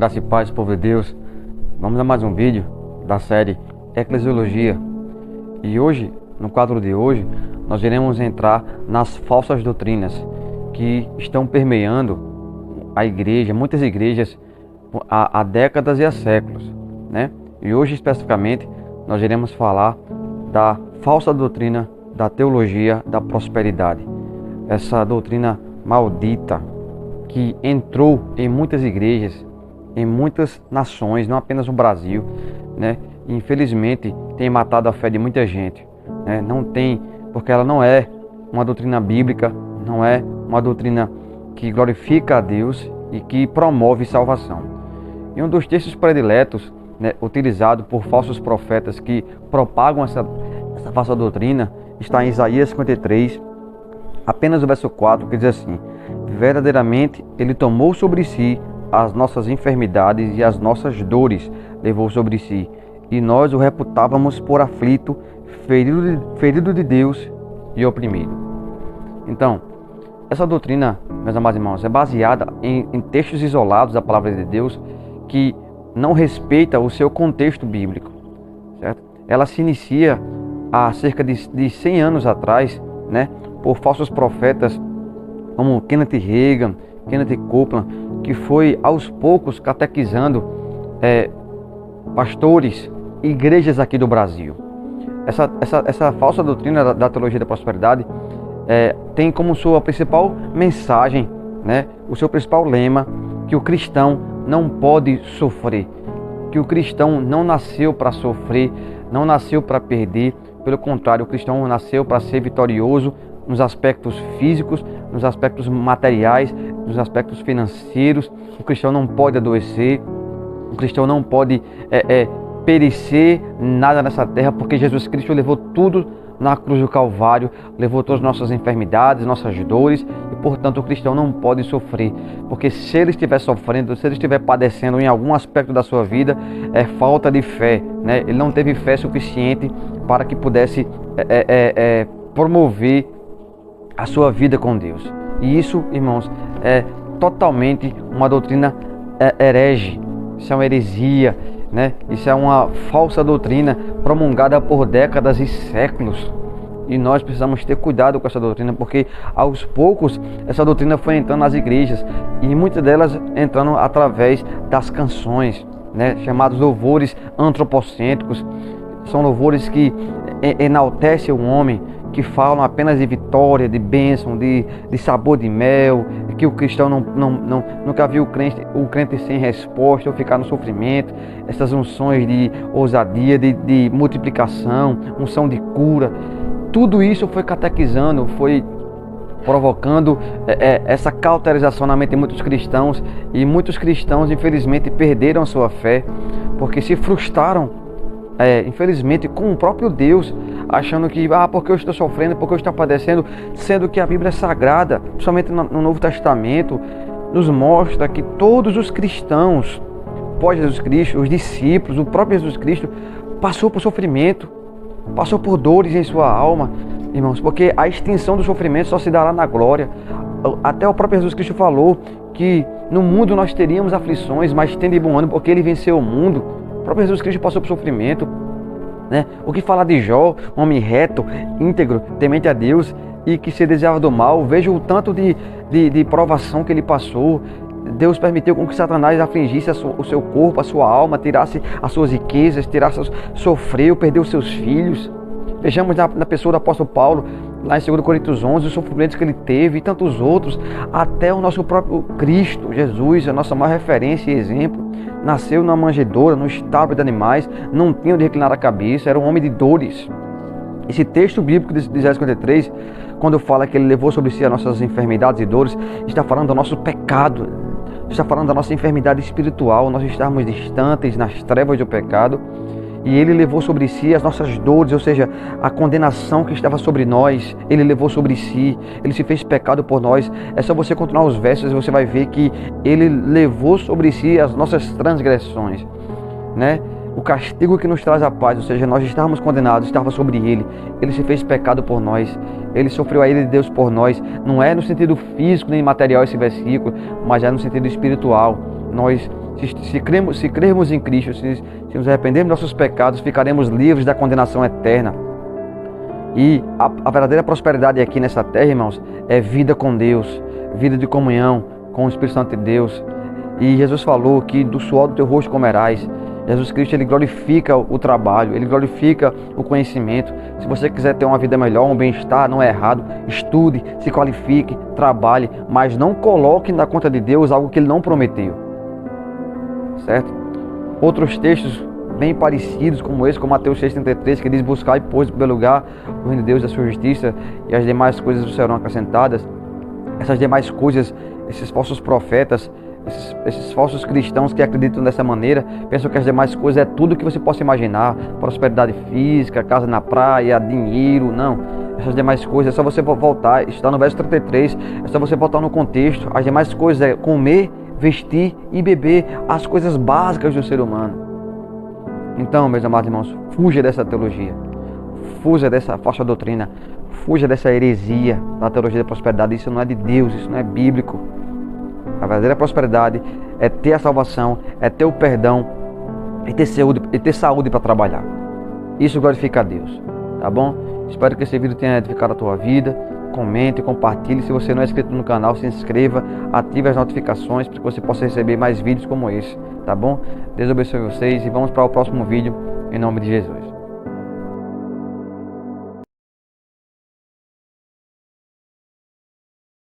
Graça e paz, povo de Deus. Vamos a mais um vídeo da série Eclesiologia. E hoje, no quadro de hoje, nós iremos entrar nas falsas doutrinas que estão permeando a igreja, muitas igrejas, há décadas e há séculos, né? E hoje, especificamente, nós iremos falar da falsa doutrina da teologia da prosperidade. Essa doutrina maldita que entrou em muitas igrejas, em muitas nações, não apenas no Brasil, né? E, infelizmente, tem matado a fé de muita gente, né? Não tem, porque ela não é uma doutrina bíblica, não é uma doutrina que glorifica a Deus e que promove salvação. E um dos textos prediletos, né, utilizado por falsos profetas que propagam essa falsa doutrina, está em Isaías 53, apenas o verso 4, que diz assim: verdadeiramente ele tomou sobre si as nossas enfermidades e as nossas dores levou sobre si, e nós o reputávamos por aflito, ferido de Deus e oprimido. Então, essa doutrina, meus amados irmãos, é baseada em textos isolados da palavra de Deus que não respeita o seu contexto bíblico, certo? Ela se inicia há cerca de 100 anos atrás, né, por falsos profetas como Kenneth Hagin, Kenneth Copeland, que foi aos poucos catequizando pastores e igrejas aqui do Brasil. Essa falsa doutrina da teologia da prosperidade tem como sua principal mensagem, né, o seu principal lema, que o cristão não pode sofrer, que o cristão não nasceu para sofrer, não nasceu para perder. Pelo contrário, o cristão nasceu para ser vitorioso nos aspectos físicos, nos aspectos materiais, nos aspectos financeiros. O cristão não pode adoecer, o cristão não pode perecer nada nessa terra, porque Jesus Cristo levou tudo na cruz do Calvário, levou todas as nossas enfermidades, nossas dores, e portanto o cristão não pode sofrer, porque se ele estiver sofrendo, se ele estiver padecendo em algum aspecto da sua vida, é falta de fé, né? Ele não teve fé suficiente para que pudesse promover a sua vida com Deus. E isso, irmãos, é totalmente uma doutrina herege, isso é uma heresia, né? Isso é uma falsa doutrina promulgada por décadas e séculos. E nós precisamos ter cuidado com essa doutrina, porque aos poucos essa doutrina foi entrando nas igrejas, e muitas delas entrando através das canções, né, chamados louvores antropocêntricos. São louvores que enaltecem o homem, que falam apenas de vitória, de bênção, de sabor de mel, que o cristão nunca viu o crente sem resposta ou ficar no sofrimento. Essas unções de ousadia, de multiplicação, unção de cura, tudo isso foi catequizando, foi provocando essa cauterização na mente de muitos cristãos, e muitos cristãos infelizmente perderam sua fé, porque se frustraram infelizmente com o próprio Deus, achando que porque eu estou sofrendo, porque eu estou padecendo, sendo que a Bíblia é sagrada, principalmente no Novo Testamento, nos mostra que todos os cristãos pós Jesus Cristo, os discípulos, o próprio Jesus Cristo passou por sofrimento, passou por dores em sua alma, irmãos, porque a extinção do sofrimento só se dará na glória. Até o próprio Jesus Cristo falou que no mundo nós teríamos aflições, mas tende bom ânimo, porque ele venceu o mundo. O próprio Jesus Cristo passou por sofrimento, né? O que falar de Jó, um homem reto, íntegro, temente a Deus e que se desviava do mal? Veja o tanto de provação que ele passou. Deus permitiu com que Satanás afligisse o seu corpo, a sua alma, tirasse as suas riquezas, sofreu, perdeu seus filhos. Vejamos na pessoa do apóstolo Paulo, lá em 2 Coríntios 11, os sofrimentos que ele teve, e tantos outros, até o nosso próprio Cristo, Jesus, a nossa maior referência e exemplo, nasceu numa manjedoura, no estábulo de animais, não tinha onde reclinar a cabeça, era um homem de dores. Esse texto bíblico de Isaías 53, quando fala que ele levou sobre si as nossas enfermidades e dores, está falando do nosso pecado, está falando da nossa enfermidade espiritual, nós estamos distantes nas trevas do pecado, e ele levou sobre si as nossas dores, ou seja, a condenação que estava sobre nós, ele levou sobre si, ele se fez pecado por nós. É só você continuar os versos e você vai ver que ele levou sobre si as nossas transgressões, né? O castigo que nos traz a paz, ou seja, nós estávamos condenados, estava sobre ele. Ele se fez pecado por nós. Ele sofreu a ira de Deus por nós. Não é no sentido físico nem material esse versículo, mas é no sentido espiritual. Nós Se crermos em Cristo, se nos arrependermos dos nossos pecados, ficaremos livres da condenação eterna. E a verdadeira prosperidade aqui nessa terra, irmãos, é vida com Deus, vida de comunhão com o Espírito Santo de Deus. E Jesus falou que do suor do teu rosto comerás. Jesus Cristo, Ele glorifica o trabalho, Ele glorifica o conhecimento. Se você quiser ter uma vida melhor, um bem-estar, não é errado, estude, se qualifique, trabalhe, mas não coloque na conta de Deus algo que Ele não prometeu. Certo? Outros textos bem parecidos como esse, como Mateus 6,33, que diz: buscai, pois, em primeiro lugar o reino de Deus e a sua justiça, e as demais coisas serão acrescentadas. Essas demais coisas, esses falsos profetas, esses falsos cristãos que acreditam dessa maneira, pensam que as demais coisas é tudo que você possa imaginar: prosperidade física, casa na praia, dinheiro. Não, essas demais coisas é só você voltar, está no verso 33, é só você voltar no contexto. As demais coisas é comer, vestir e beber, as coisas básicas do ser humano. Então, meus amados irmãos, fuja dessa teologia, fuja dessa falsa doutrina, fuja dessa heresia da teologia da prosperidade. Isso não é de Deus, isso não é bíblico. A verdadeira prosperidade é ter a salvação, é ter o perdão e ter saúde para trabalhar. Isso glorifica a Deus, tá bom? Espero que esse vídeo tenha edificado a tua vida. Comente, compartilhe. Se você não é inscrito no canal, se inscreva, ative as notificações para que você possa receber mais vídeos como esse, tá bom? Deus abençoe vocês e vamos para o próximo vídeo, em nome de Jesus.